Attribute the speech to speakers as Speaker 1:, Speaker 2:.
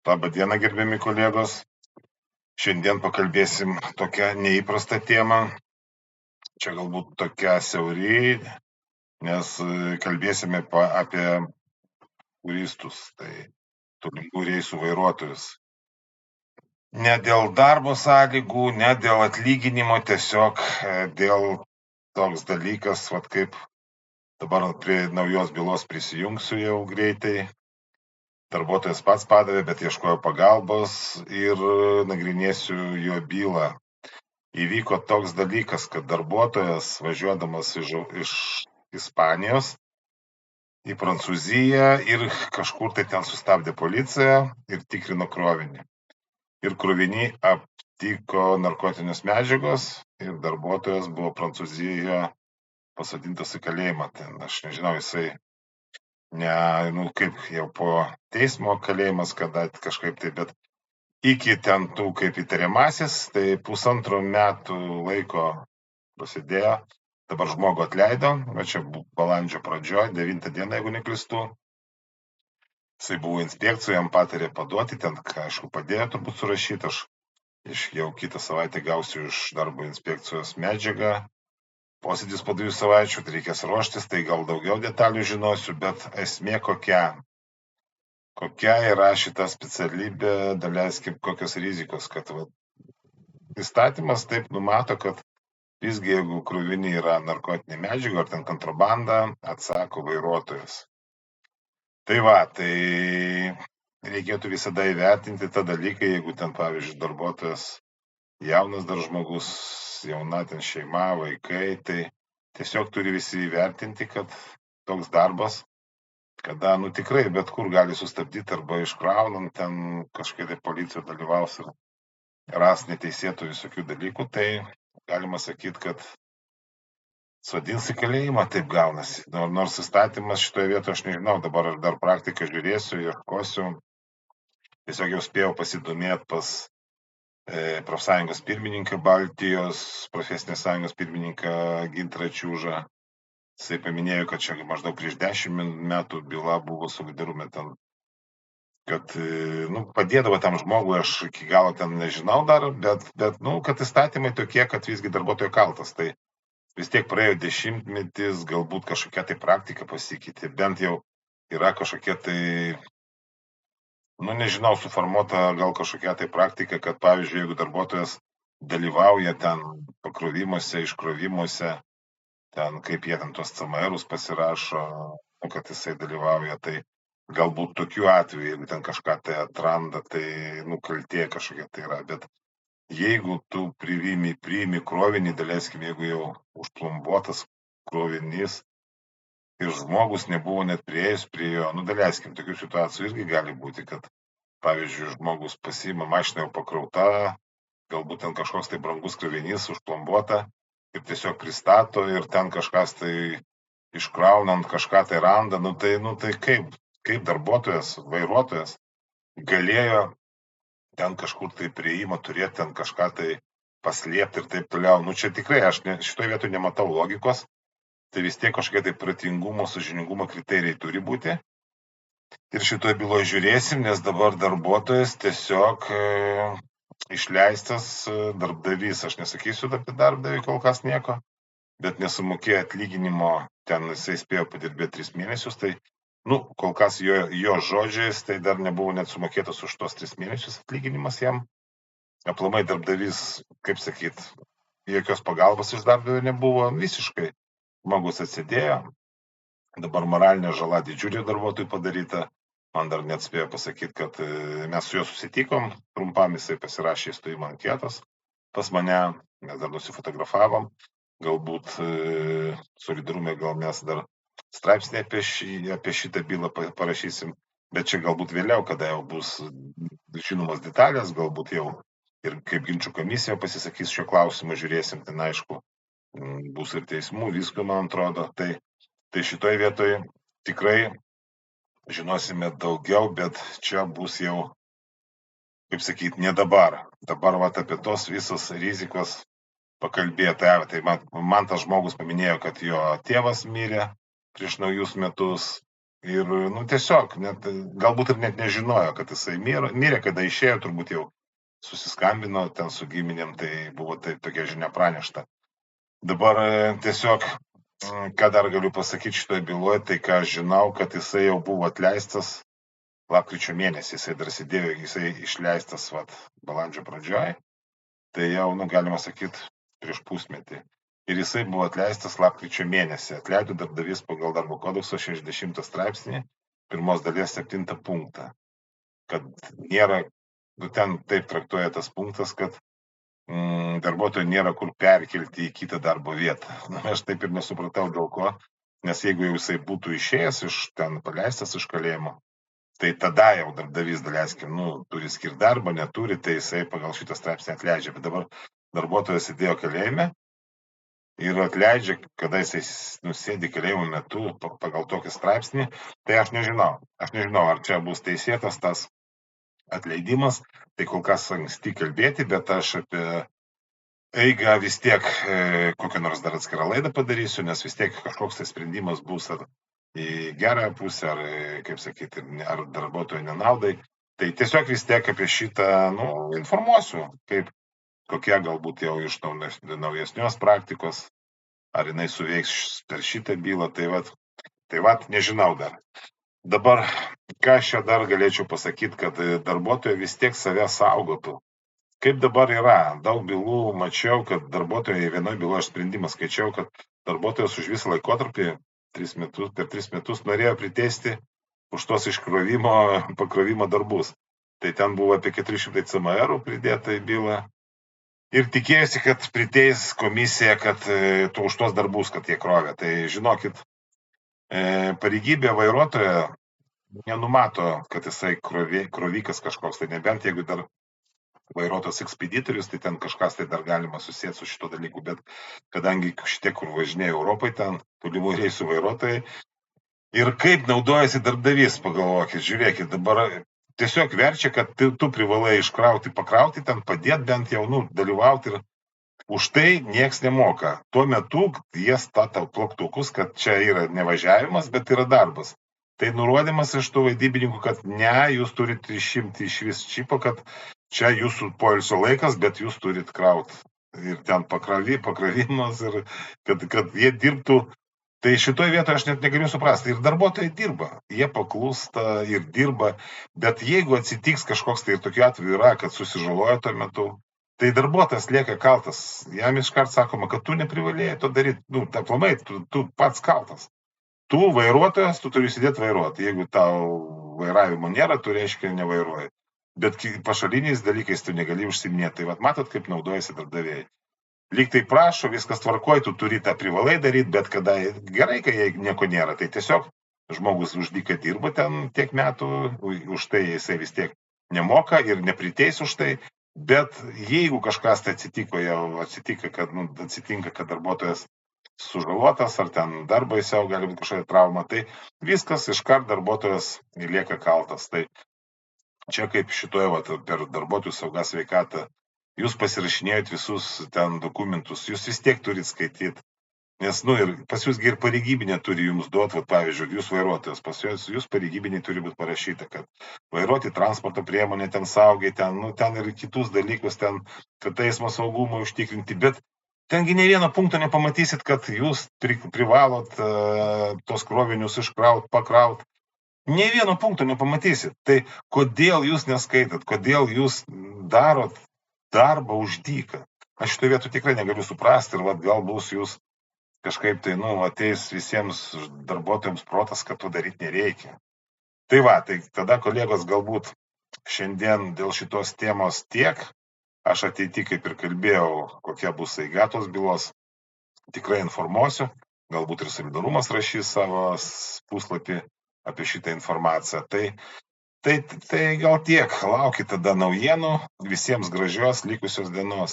Speaker 1: Labą dieną, gerbiami kolegos. Šiandien pakalbėsim tokią neįprastą temą. Čia galbūt tokia siauri, nes kalbėsime apie turistus, tai tolimų reisų vairuotojus. Ne dėl darbo sąlygų, ne dėl atlyginimo, tiesiog dėl toks dalykas, kaip dabar prie naujos bylos prisijungsiu jau greitai. Darbuotojas pats padavė, bet ieškojo pagalbos ir nagrinėsiu jo bylą. Įvyko toks dalykas, kad darbuotojas važiuodamas iš Ispanijos į Prancūziją ir kažkur tai ten sustabdė policija ir tikrino krovinį. Ir krovinį aptiko narkotinės medžiagos ir darbuotojas buvo Prancūzijoje pasodintas į kalėjimą. Ten, aš nežinau, jisai kaip jau po teismo kalėjimas, kada kažkaip tai, bet iki ten tų kaip įtariamasis, tai 1,5 metų laiko prasidėjo, dabar žmogų atleido, čia balandžio pradžioje, 9 dieną, jeigu neklystu. Jisai buvo inspekcijų, jam patarė paduoti, ten, aišku, padėjo turbūt surašyti, aš jau kitą savaitę gausiu iš darbo inspekcijos medžiagą. Posėdis po 2 savaičių, tai reikės ruoštis, tai gal daugiau detalių žinosiu, bet esmė kokia yra šita specialybė, daleiskim, kokios rizikos, kad įstatymas taip numato, kad visgi jeigu krovinį yra narkotinė medžiaga ar ten kontrabanda, atsako vairuotojas. Tai reikėtų visada įvertinti tą dalyką, jeigu ten, pavyzdžiui, darbuotojas jaunas dar žmogus, jauna ten šeima, vaikai, tai tiesiog turi visi įvertinti, kad toks darbas, kada, tikrai bet kur gali sustabdyti arba iškraunant, ten kažkaip tai policija dalyvaus ir ras neteisėtų visokių dalykų, tai galima sakyti, kad sodins į kalėjimą, taip gaunasi. Nors įstatymas šitoje vietoje aš nežinau, dabar aš dar praktiką žiūrėsiu, ieškosiu, tiesiog jau spėjau pasidomėti pas profsąjungos pirmininką Baltijos, profesinės sąjungos pirmininką Gintarą Čiužą. Jisai paminėjo, kad čia maždaug prieš 10 metų byla buvo Solidarume ten, kad padėdavo tam žmogui, aš iki galo ten nežinau dar, bet kad įstatymai tokie, kad visgi darbuotojo kaltas. Tai vis tiek praėjo 10-metis, galbūt kažkokia tai praktika pasikeitė, bent jau yra kažkokia tai nežinau, suformuota gal kažkokia tai praktika, kad pavyzdžiui, jeigu darbuotojas dalyvauja ten pakrovimuose, iškrovimuose, ten kaip jie ten tuos CMR-us pasirašo, kad jisai dalyvauja, tai galbūt tokiu atveju, jeigu ten kažką tai atranda, tai kaltė kažkokia tai yra, bet jeigu tu priimi krovinį, daleiskim, jeigu jau užplombuotas krovinys, ir žmogus nebuvo net prieėjus prie jo, daleiskim, tokių situacijų irgi gali būti, kad, pavyzdžiui, žmogus pasiima mašiną jau pakrauta, galbūt ten kažkoks tai brangus krovinys užplombuota ir tiesiog pristato ir ten kažkas tai iškraunant kažką tai randa, tai kaip darbuotojas, vairuotojas galėjo ten kažkur tai prieimą turėti, ten kažką tai paslėpti ir taip toliau. Čia tikrai aš šitoje vietoje nematau logikos. Tai vis tiek kažkokie tai protingumo, sąžiningumo kriterijai turi būti. Ir šitoje byloje žiūrėsim, nes dabar darbuotojas tiesiog išleistas darbdavys. Aš nesakysiu apie darbdavį kol kas nieko, bet nesumokėjo atlyginimo, ten jisai spėjo padirbėti 3 mėnesius, tai kol kas jo žodžiais, tai dar nebuvo net sumokėtas už tos 3 mėnesius atlyginimas jam. Aplamai darbdavys, kaip sakyt, jokios pagalbos iš darbdavio nebuvo visiškai. Žmogus atsidėjo, dabar moralinė žala didžiulė darbuotojų padaryta, man dar net spėjo pasakyti, kad mes su juo susitikom, trumpam jisai pasirašė įstojimo anketos, pas mane, mes dar nusifotografavom, galbūt Solidarume gal mes dar straipsnį apie šitą bylą parašysim, bet čia galbūt vėliau, kada jau bus žinomos detalės, galbūt jau ir kaip ginčių komisija pasisakys šio klausimu, žiūrėsim, ten aišku, bus ir teismų, visko, man atrodo. Tai šitoje vietoje tikrai žinosime daugiau, bet čia bus jau, kaip sakyti, ne dabar. Dabar apie tos visos rizikos pakalbėti. Tai man tas žmogus paminėjo, kad jo tėvas mirė prieš naujus metus Ir, tiesiog, galbūt ir net nežinojo, kad jisai mirė, kada išėjo, turbūt jau susiskambino ten su giminėm, tai buvo tokia žinia pranešta. Dabar tiesiog, ką dar galiu pasakyti šitoje byloje, tai ką žinau, kad jisai jau buvo atleistas lapkričio mėnesį, jisai dar sėdėjo, jisai išleistas balandžio pradžioje, tai jau, galima sakyti, prieš pusmetį. Ir jisai buvo atleistas lapkričio mėnesį. Atleido darbdavys pagal darbo kodekso 60 straipsnį, pirmos dalies 7 punktą. Kad nėra, ten taip traktuoja tas punktas, kad darbuotojų nėra kur perkelti į kitą darbo vietą. Aš taip ir nesupratau dėl ko, nes jeigu jau jisai būtų išėjęs iš ten, paleistas iš kalėjimo, tai tada jau darbdavys, daleiskim, turi skirti darbą, neturi, tai jisai pagal šitą straipsnį atleidžia. Bet dabar darbuotojas sėdėjo kalėjime ir atleidžia, kada jisai sėdi kalėjimo metu pagal tokį straipsnį, tai aš nežinau, ar čia bus teisėtas tas atleidimas, tai kol kas anksti kalbėti, bet aš apie eigą vis tiek kokią nors dar atskirą laidą padarysiu, nes vis tiek kažkoks tai sprendimas bus ar į gerąją pusę, ar, kaip sakyti, ar darbuotojų nenaudai. Tai tiesiog vis tiek apie šitą, informuosiu, kokie galbūt jau iš naujesnios praktikos, ar jinai suveiks per šitą bylą, tai nežinau dar. Dabar, ką aš čia dar galėčiau pasakyti, kad darbuotojai vis tiek save saugotų. Kaip dabar yra, daug bylų mačiau, kad darbuotojai, vienoje byloje aš sprendimą skaičiau, kad darbuotojas už visą laikotarpį, per 3 metus norėjo priteisti už tos pakrovimo darbus. Tai ten buvo apie 400 CMR pridėta į bylą. Ir tikėjusi, kad priteis komisija, kad už tos darbus, kad jie krovė. Tai žinokit, pareigybė vairuotojo nenumato, kad jisai krovikas kažkoks, tai nebent jeigu dar vairuotojas ekspeditorius, tai ten kažkas tai dar galima susijęti su šito dalyku, bet kadangi šitie, kur važinėja Europai, ten tolimų reisų vairuotojai, ir kaip naudojasi darbdavys, pagalvokit, žiūrėkit, dabar tiesiog verčia, kad tu privalai iškrauti, pakrauti, ten padėti bent jau, dalyvauti ir už tai nieks nemoka. Tuo metu jie stato plaktukus, kad čia yra nevažiavimas, bet yra darbas. Tai nurodymas iš tų vaidybininkų, kad ne, jūs turite išimti iš vis čipą, kad čia jūsų poilsio laikas, bet jūs turit krauti. Ir ten pakravimas, ir kad jie dirbtų. Tai šitoje vietoje aš net negaliu suprasti. Ir darbuotojai dirba, jie paklūsta ir dirba, bet jeigu atsitiks kažkoks, tai ir tokiu atveju yra, kad susižalojo tuo metu, tai darbuotojas lieka kaltas. Jam iškart sakoma, kad tu neprivalėjai to daryti. Aplamai, tu pats kaltas. Tu vairuotojas, tu turi sėdėti vairuoti. Jeigu tau vairavimo nėra, tu reiškia nevairuoji. Bet pašaliniais dalykais tu negali užsiminėti. Tai matot, kaip naudojasi darbdaviai. Lyg tai prašo, viskas tvarkoja, tu turi tą privalai daryti, bet kada gerai, kai nieko nėra. Tai tiesiog žmogus už dyką dirba ten tiek metų, už tai jisai vis tiek nemoka ir nepriteis už tai. Bet jeigu kažkas tai atsitinka, kad darbuotojas sužalotas, ar ten dar baisiau gali būti kažkokia trauma, tai viskas iškart darbuotojas lieka kaltas. Tai čia kaip šitoje per darbuotojų saugą sveikatą, jūs pasirašinėjot visus ten dokumentus, jūs vis tiek turit skaityti. Nes, ir pas jūsgi ir pareigybinė turi jums duoti, pavyzdžiui, jūs vairuotojas, pas jūs pareigybiniai turi būti parašyta, kad vairuoti transporto priemonę ten saugiai, ten ir kitus dalykus, ten, kad eismo saugumą užtikrinti, bet tengi ne vieno punkto nepamatysit, kad jūs privalot tos krovinius iškraut, pakraut. Ne vieno punkto nepamatysit. Tai kodėl jūs neskaitat, kodėl jūs darot darbą už dyką? Aš šitoje vietoje tikrai negaliu suprasti ir gal bus jūs kažkaip tai, ateis visiems darbuotojams protas, kad to daryti nereikia. Tai tada, kolegos, galbūt šiandien dėl šitos temos tiek. Aš ateity, kaip ir kalbėjau, kokia bus eiga tos bylos, tikrai informuosiu. Galbūt ir Solidarumas rašys savo puslapį apie šitą informaciją. Tai gal tiek. Laukit tada naujienų. Visiems gražios likusios dienos.